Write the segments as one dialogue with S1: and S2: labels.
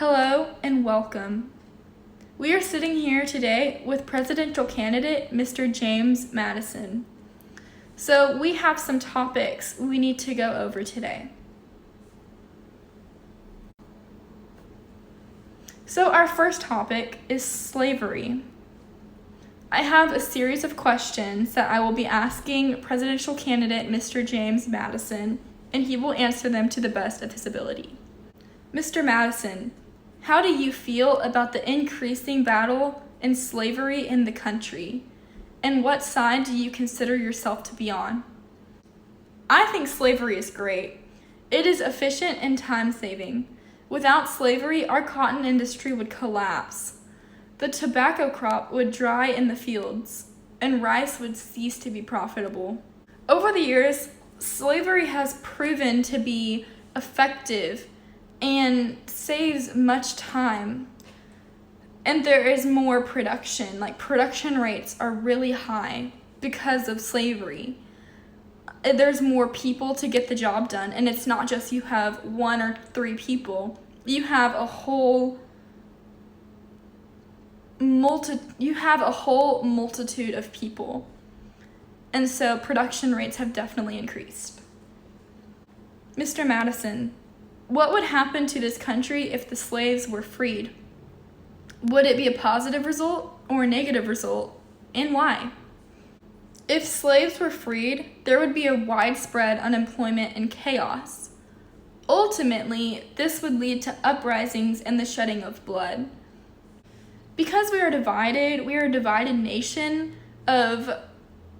S1: Hello and welcome. We are sitting here today with presidential candidate Mr. James Madison. So we have some topics we need to go over today. So our first topic is slavery. I have a series of questions that I will be asking presidential candidate Mr. James Madison, and he will answer them to the best of his ability. Mr. Madison, how do you feel about the increasing battle and slavery in the country? And what side do you consider yourself to be on? I think slavery is great. It is efficient and time-saving. Without slavery, our cotton industry would collapse. The tobacco crop would dry in the fields, and rice would cease to be profitable. Over the years, slavery has proven to be effective and saves much time. And there is more production. Production rates are really high because of slavery. There's more people to get the job done, and it's not just you have one or three people. You have a whole multitude of people. And so production rates have definitely increased. Mr. Madison, what would happen to this country if the slaves were freed? Would it be a positive result or a negative result, and why? If slaves were freed, there would be a widespread unemployment and chaos. Ultimately, this would lead to uprisings and the shedding of blood. Because we are a divided nation of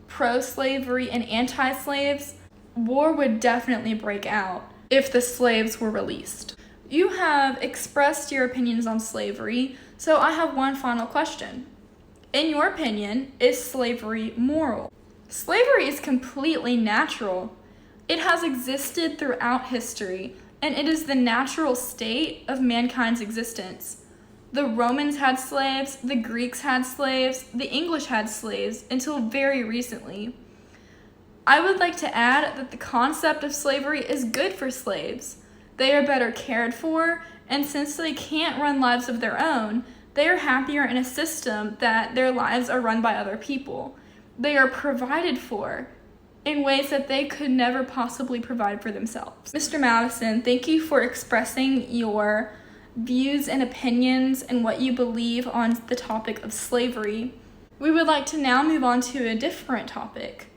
S1: pro-slavery and anti-slaves, war would definitely break out if the slaves were released. You have expressed your opinions on slavery, so I have one final question. In your opinion, is slavery moral? Slavery is completely natural. It has existed throughout history, and it is the natural state of mankind's existence. The Romans had slaves, the Greeks had slaves, the English had slaves until very recently. I would like to add that the concept of slavery is good for slaves. They are better cared for, and since they can't run lives of their own, they are happier in a system that their lives are run by other people. They are provided for in ways that they could never possibly provide for themselves. Mr. Madison, thank you for expressing your views and opinions and what you believe on the topic of slavery. We would like to now move on to a different topic.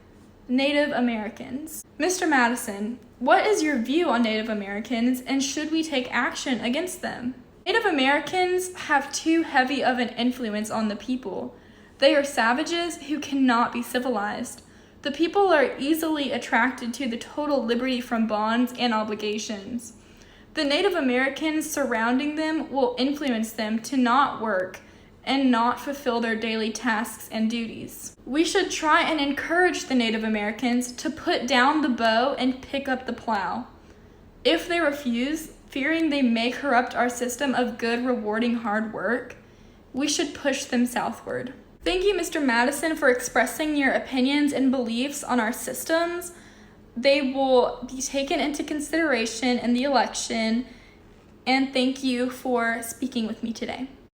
S1: Native Americans. Mr. Madison, what is your view on Native Americans, and should we take action against them? Native Americans have too heavy of an influence on the people. They are savages who cannot be civilized. The people are easily attracted to the total liberty from bonds and obligations. The Native Americans surrounding them will influence them to not work and not fulfill their daily tasks and duties. We should try and encourage the Native Americans to put down the bow and pick up the plow. If they refuse, fearing they may corrupt our system of good, rewarding hard work, we should push them southward. Thank you, Mr. Madison, for expressing your opinions and beliefs on our systems. They will be taken into consideration in the election, and thank you for speaking with me today.